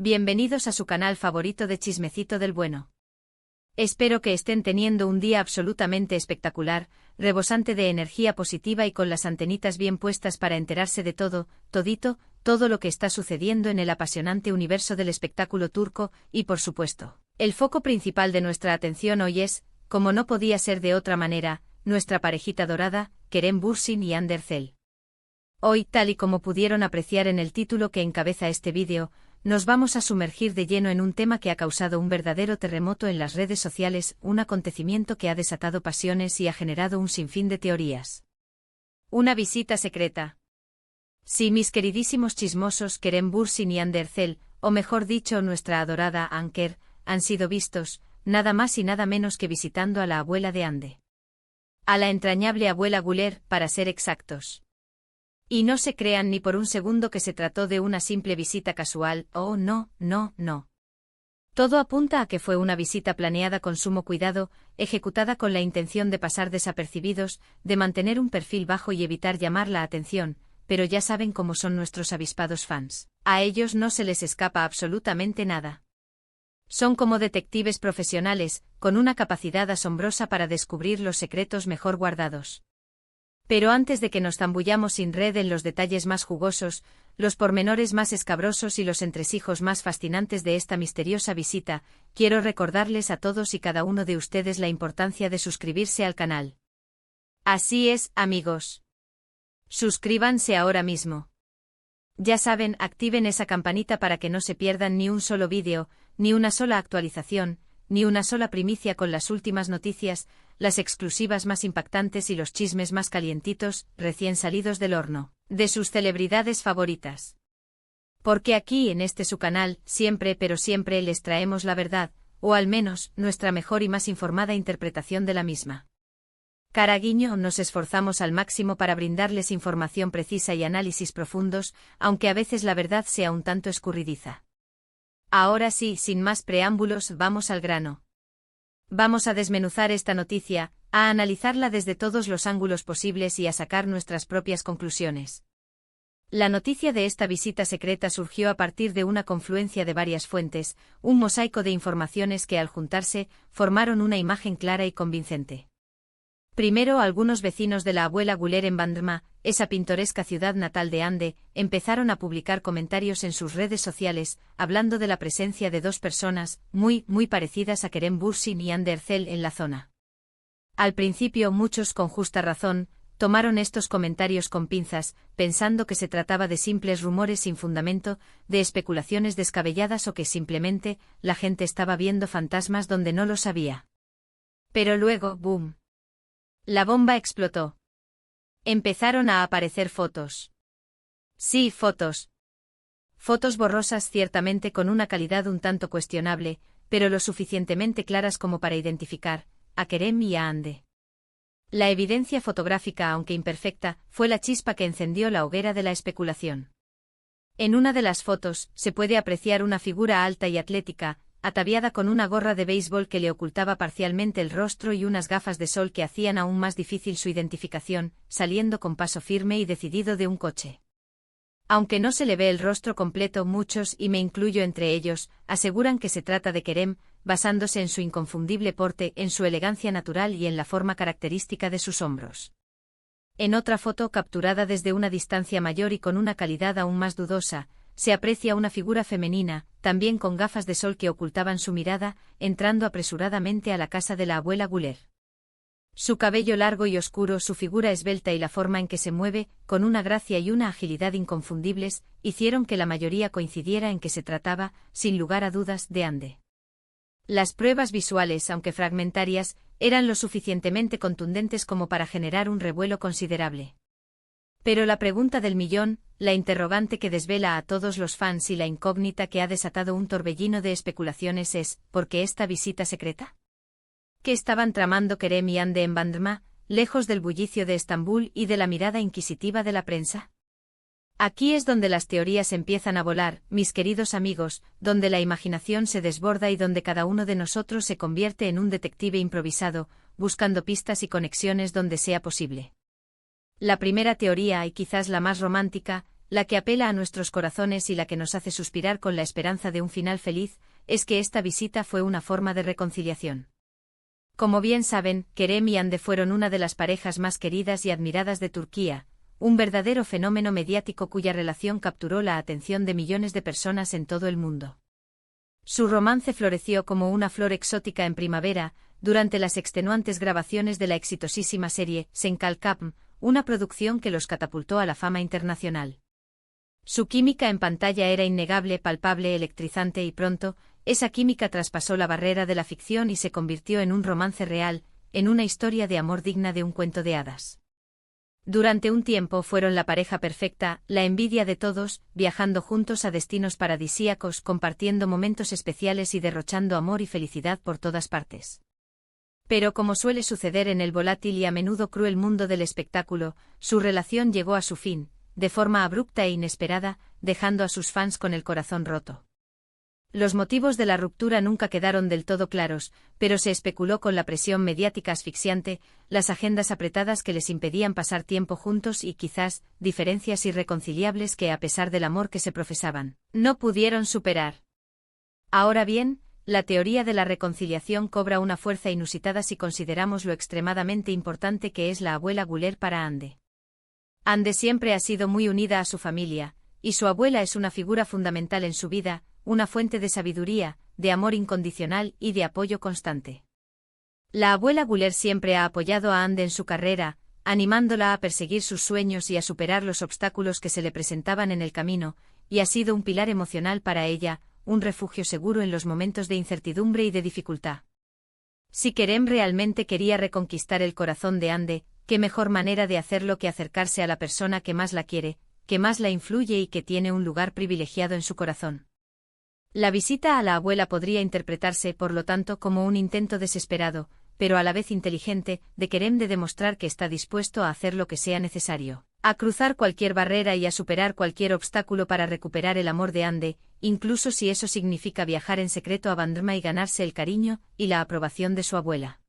Bienvenidos a su canal favorito de Chismecito del Bueno. Espero que estén teniendo un día absolutamente espectacular, rebosante de energía positiva y con las antenitas bien puestas para enterarse de todo lo que está sucediendo en el apasionante universo del espectáculo turco y, por supuesto, el foco principal de nuestra atención hoy es, como no podía ser de otra manera, nuestra parejita dorada, Kerem Bürsin y Hande Erçel. Hoy, tal y como pudieron apreciar en el título que encabeza este vídeo, nos vamos a sumergir de lleno en un tema que ha causado un verdadero terremoto en las redes sociales, un acontecimiento que ha desatado pasiones y ha generado un sinfín de teorías. Una visita secreta. Sí, mis queridísimos chismosos, Kerem Bürsin y Hande Erçel, o mejor dicho, nuestra adorada Anker, han sido vistos, nada más y nada menos que visitando a la abuela de Hande. A la entrañable abuela Güler, para ser exactos. Y no se crean ni por un segundo que se trató de una simple visita casual, oh no. Todo apunta a que fue una visita planeada con sumo cuidado, ejecutada con la intención de pasar desapercibidos, de mantener un perfil bajo y evitar llamar la atención, pero ya saben cómo son nuestros avispados fans. A ellos no se les escapa absolutamente nada. Son como detectives profesionales, con una capacidad asombrosa para descubrir los secretos mejor guardados. Pero antes de que nos zambullamos sin red en los detalles más jugosos, los pormenores más escabrosos y los entresijos más fascinantes de esta misteriosa visita, quiero recordarles a todos y cada uno de ustedes la importancia de suscribirse al canal. Así es, amigos. Suscríbanse ahora mismo. Ya saben, activen esa campanita para que no se pierdan ni un solo vídeo, ni una sola actualización, ni una sola primicia con las últimas noticias, las exclusivas más impactantes y los chismes más calientitos, recién salidos del horno, de sus celebridades favoritas. Porque aquí en este su canal, siempre pero siempre les traemos la verdad, o al menos, nuestra mejor y más informada interpretación de la misma. Caraguiño, nos esforzamos al máximo para brindarles información precisa y análisis profundos, aunque a veces la verdad sea un tanto escurridiza. Ahora sí, sin más preámbulos, vamos al grano. Vamos a desmenuzar esta noticia, a analizarla desde todos los ángulos posibles y a sacar nuestras propias conclusiones. La noticia de esta visita secreta surgió a partir de una confluencia de varias fuentes, un mosaico de informaciones que al juntarse, formaron una imagen clara y convincente. Primero, algunos vecinos de la abuela Güler en Bandırma, esa pintoresca ciudad natal de Hande, empezaron a publicar comentarios en sus redes sociales, hablando de la presencia de dos personas, muy parecidas a Kerem Bürsin y Hande Erçel en la zona. Al principio muchos, con justa razón, tomaron estos comentarios con pinzas, pensando que se trataba de simples rumores sin fundamento, de especulaciones descabelladas o que simplemente, la gente estaba viendo fantasmas donde no los había. Pero luego, ¡boom! La bomba explotó. Empezaron a aparecer fotos. Sí, fotos. Fotos borrosas ciertamente con una calidad un tanto cuestionable, pero lo suficientemente claras como para identificar a Kerem y a Hande. La evidencia fotográfica, aunque imperfecta, fue la chispa que encendió la hoguera de la especulación. En una de las fotos, se puede apreciar una figura alta y atlética, ataviada con una gorra de béisbol que le ocultaba parcialmente el rostro y unas gafas de sol que hacían aún más difícil su identificación, saliendo con paso firme y decidido de un coche. Aunque no se le ve el rostro completo, muchos, y me incluyo entre ellos, aseguran que se trata de Kerem, basándose en su inconfundible porte, en su elegancia natural y en la forma característica de sus hombros. En otra foto capturada desde una distancia mayor y con una calidad aún más dudosa, se aprecia una figura femenina, también con gafas de sol que ocultaban su mirada, entrando apresuradamente a la casa de la abuela Güler. Su cabello largo y oscuro, su figura esbelta y la forma en que se mueve, con una gracia y una agilidad inconfundibles, hicieron que la mayoría coincidiera en que se trataba, sin lugar a dudas, de Hande. Las pruebas visuales, aunque fragmentarias, eran lo suficientemente contundentes como para generar un revuelo considerable. Pero la pregunta del millón, la interrogante que desvela a todos los fans y la incógnita que ha desatado un torbellino de especulaciones es, ¿por qué esta visita secreta? ¿Qué estaban tramando Kerem y Hande en Bandırma, lejos del bullicio de Estambul y de la mirada inquisitiva de la prensa? Aquí es donde las teorías empiezan a volar, mis queridos amigos, donde la imaginación se desborda y donde cada uno de nosotros se convierte en un detective improvisado, buscando pistas y conexiones donde sea posible. La primera teoría, y quizás la más romántica, la que apela a nuestros corazones y la que nos hace suspirar con la esperanza de un final feliz, es que esta visita fue una forma de reconciliación. Como bien saben, Kerem y Hande fueron una de las parejas más queridas y admiradas de Turquía, un verdadero fenómeno mediático cuya relación capturó la atención de millones de personas en todo el mundo. Su romance floreció como una flor exótica en primavera, durante las extenuantes grabaciones de la exitosísima serie Senkalkapm, una producción que los catapultó a la fama internacional. Su química en pantalla era innegable, palpable, electrizante y pronto, esa química traspasó la barrera de la ficción y se convirtió en un romance real, en una historia de amor digna de un cuento de hadas. Durante un tiempo fueron la pareja perfecta, la envidia de todos, viajando juntos a destinos paradisíacos, compartiendo momentos especiales y derrochando amor y felicidad por todas partes. Pero como suele suceder en el volátil y a menudo cruel mundo del espectáculo, su relación llegó a su fin, de forma abrupta e inesperada, dejando a sus fans con el corazón roto. Los motivos de la ruptura nunca quedaron del todo claros, pero se especuló con la presión mediática asfixiante, las agendas apretadas que les impedían pasar tiempo juntos y quizás diferencias irreconciliables que, a pesar del amor que se profesaban, no pudieron superar. Ahora bien, la teoría de la reconciliación cobra una fuerza inusitada si consideramos lo extremadamente importante que es la abuela Güler para Hande. Hande siempre ha sido muy unida a su familia, y su abuela es una figura fundamental en su vida, una fuente de sabiduría, de amor incondicional y de apoyo constante. La abuela Güler siempre ha apoyado a Hande en su carrera, animándola a perseguir sus sueños y a superar los obstáculos que se le presentaban en el camino, y ha sido un pilar emocional para ella, un refugio seguro en los momentos de incertidumbre y de dificultad. Si Kerem realmente quería reconquistar el corazón de Hande, qué mejor manera de hacerlo que acercarse a la persona que más la quiere, que más la influye y que tiene un lugar privilegiado en su corazón. La visita a la abuela podría interpretarse, por lo tanto, como un intento desesperado, pero a la vez inteligente, de Kerem de demostrar que está dispuesto a hacer lo que sea necesario, a cruzar cualquier barrera y a superar cualquier obstáculo para recuperar el amor de Hande, incluso si eso significa viajar en secreto a Bandırma y ganarse el cariño y la aprobación de su abuela.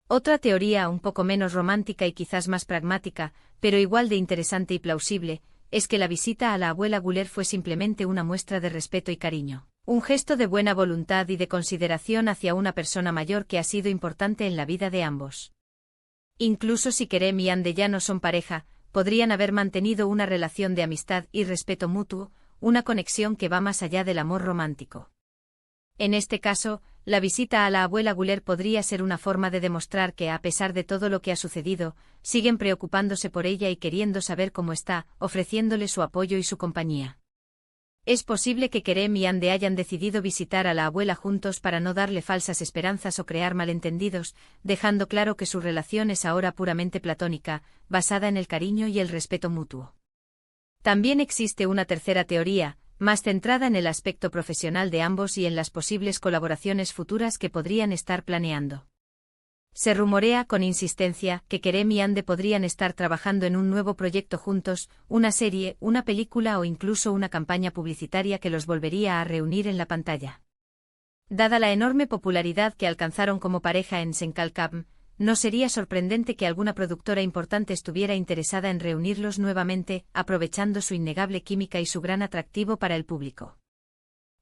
Otra teoría un poco menos romántica y quizás más pragmática, pero igual de interesante y plausible, es que la visita a la abuela Güler fue simplemente una muestra de respeto y cariño, un gesto de buena voluntad y de consideración hacia una persona mayor que ha sido importante en la vida de ambos. Incluso si Kerem y Hande ya no son pareja, podrían haber mantenido una relación de amistad y respeto mutuo, una conexión que va más allá del amor romántico. En este caso, la visita a la abuela Güler podría ser una forma de demostrar que, a pesar de todo lo que ha sucedido, siguen preocupándose por ella y queriendo saber cómo está, ofreciéndole su apoyo y su compañía. Es posible que Kerem y Hande hayan decidido visitar a la abuela juntos para no darle falsas esperanzas o crear malentendidos, dejando claro que su relación es ahora puramente platónica, basada en el cariño y el respeto mutuo. También existe una tercera teoría, más centrada en el aspecto profesional de ambos y en las posibles colaboraciones futuras que podrían estar planeando. Se rumorea con insistencia que Kerem y Hande podrían estar trabajando en un nuevo proyecto juntos, una serie, una película o incluso una campaña publicitaria que los volvería a reunir en la pantalla. Dada la enorme popularidad que alcanzaron como pareja en Senkalkapm, no sería sorprendente que alguna productora importante estuviera interesada en reunirlos nuevamente, aprovechando su innegable química y su gran atractivo para el público.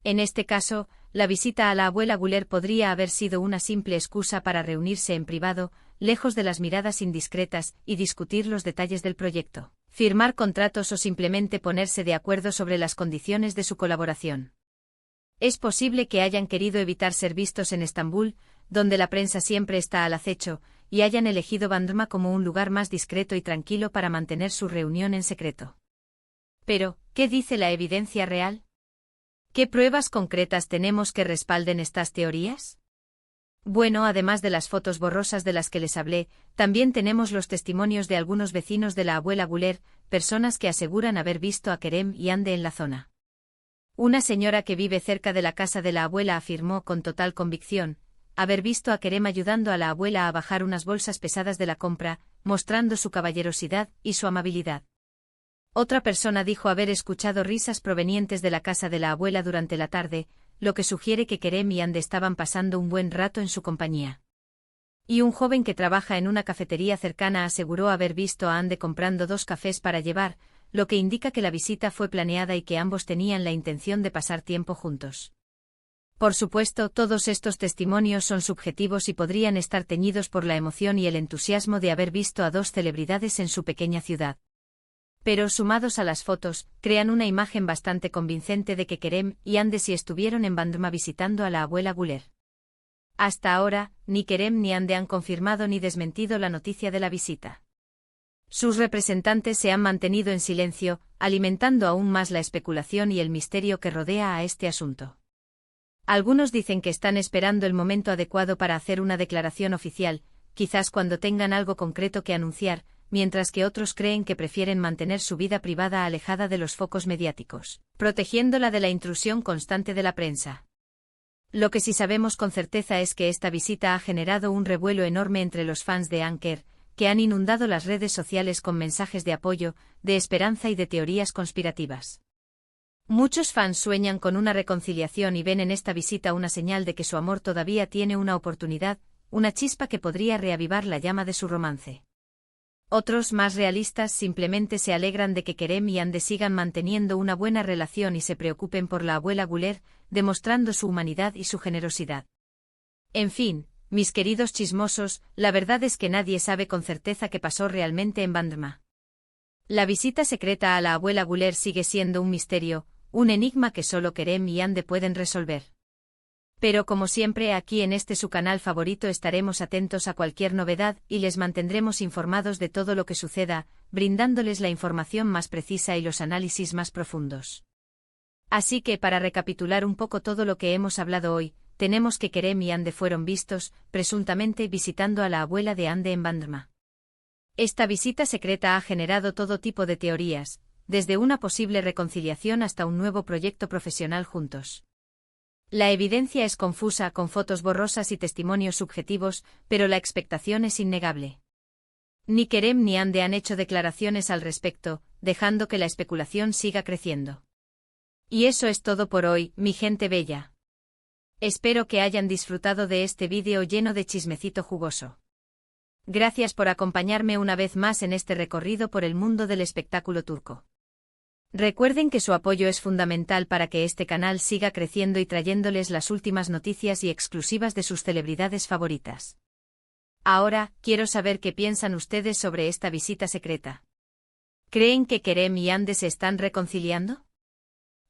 En este caso, la visita a la abuela Güler podría haber sido una simple excusa para reunirse en privado, lejos de las miradas indiscretas, y discutir los detalles del proyecto, firmar contratos o simplemente ponerse de acuerdo sobre las condiciones de su colaboración. Es posible que hayan querido evitar ser vistos en Estambul, donde la prensa siempre está al acecho, y hayan elegido Bandırma como un lugar más discreto y tranquilo para mantener su reunión en secreto. Pero, ¿qué dice la evidencia real? ¿Qué pruebas concretas tenemos que respalden estas teorías? Bueno, además de las fotos borrosas de las que les hablé, también tenemos los testimonios de algunos vecinos de la abuela Güler, personas que aseguran haber visto a Kerem y Hande en la zona. Una señora que vive cerca de la casa de la abuela afirmó con total convicción haber visto a Kerem ayudando a la abuela a bajar unas bolsas pesadas de la compra, mostrando su caballerosidad y su amabilidad. Otra persona dijo haber escuchado risas provenientes de la casa de la abuela durante la tarde, lo que sugiere que Kerem y Hande estaban pasando un buen rato en su compañía. Y un joven que trabaja en una cafetería cercana aseguró haber visto a Hande comprando 2 cafés para llevar, lo que indica que la visita fue planeada y que ambos tenían la intención de pasar tiempo juntos. Por supuesto, todos estos testimonios son subjetivos y podrían estar teñidos por la emoción y el entusiasmo de haber visto a dos celebridades en su pequeña ciudad. Pero sumados a las fotos, crean una imagen bastante convincente de que Kerem y Hande sí estuvieron en Bandrma visitando a la abuela Güler. Hasta ahora, ni Kerem ni Hande han confirmado ni desmentido la noticia de la visita. Sus representantes se han mantenido en silencio, alimentando aún más la especulación y el misterio que rodea a este asunto. Algunos dicen que están esperando el momento adecuado para hacer una declaración oficial, quizás cuando tengan algo concreto que anunciar, mientras que otros creen que prefieren mantener su vida privada alejada de los focos mediáticos, protegiéndola de la intrusión constante de la prensa. Lo que sí sabemos con certeza es que esta visita ha generado un revuelo enorme entre los fans de Anker, que han inundado las redes sociales con mensajes de apoyo, de esperanza y de teorías conspirativas. Muchos fans sueñan con una reconciliación y ven en esta visita una señal de que su amor todavía tiene una oportunidad, una chispa que podría reavivar la llama de su romance. Otros, más realistas, simplemente se alegran de que Kerem y Hande sigan manteniendo una buena relación y se preocupen por la abuela Güler, demostrando su humanidad y su generosidad. En fin, mis queridos chismosos, la verdad es que nadie sabe con certeza qué pasó realmente en Bandrma. La visita secreta a la abuela Güler sigue siendo un misterio, un enigma que solo Kerem y Hande pueden resolver. Pero como siempre aquí en este su canal favorito estaremos atentos a cualquier novedad y les mantendremos informados de todo lo que suceda, brindándoles la información más precisa y los análisis más profundos. Así que para recapitular un poco todo lo que hemos hablado hoy, tenemos que Kerem y Hande fueron vistos, presuntamente visitando a la abuela de Hande en Bandrma. Esta visita secreta ha generado todo tipo de teorías, desde una posible reconciliación hasta un nuevo proyecto profesional juntos. La evidencia es confusa con fotos borrosas y testimonios subjetivos, pero la expectación es innegable. Ni Kerem ni Hande han hecho declaraciones al respecto, dejando que la especulación siga creciendo. Y eso es todo por hoy, mi gente bella. Espero que hayan disfrutado de este vídeo lleno de chismecito jugoso. Gracias por acompañarme una vez más en este recorrido por el mundo del espectáculo turco. Recuerden que su apoyo es fundamental para que este canal siga creciendo y trayéndoles las últimas noticias y exclusivas de sus celebridades favoritas. Ahora, quiero saber qué piensan ustedes sobre esta visita secreta. ¿Creen que Kerem y Hande se están reconciliando?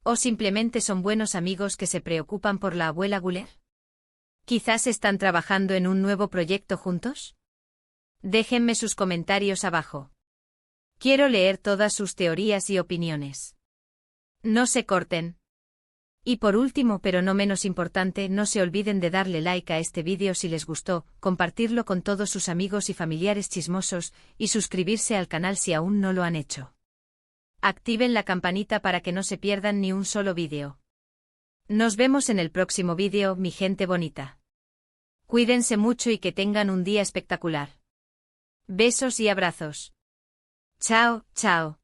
¿O simplemente son buenos amigos que se preocupan por la abuela Güler? ¿Quizás están trabajando en un nuevo proyecto juntos? Déjenme sus comentarios abajo. Quiero leer todas sus teorías y opiniones. No se corten. Y por último pero no menos importante, no se olviden de darle like a este vídeo si les gustó, compartirlo con todos sus amigos y familiares chismosos, y suscribirse al canal si aún no lo han hecho. Activen la campanita para que no se pierdan ni un solo vídeo. Nos vemos en el próximo vídeo, mi gente bonita. Cuídense mucho y que tengan un día espectacular. Besos y abrazos. Chao, chao.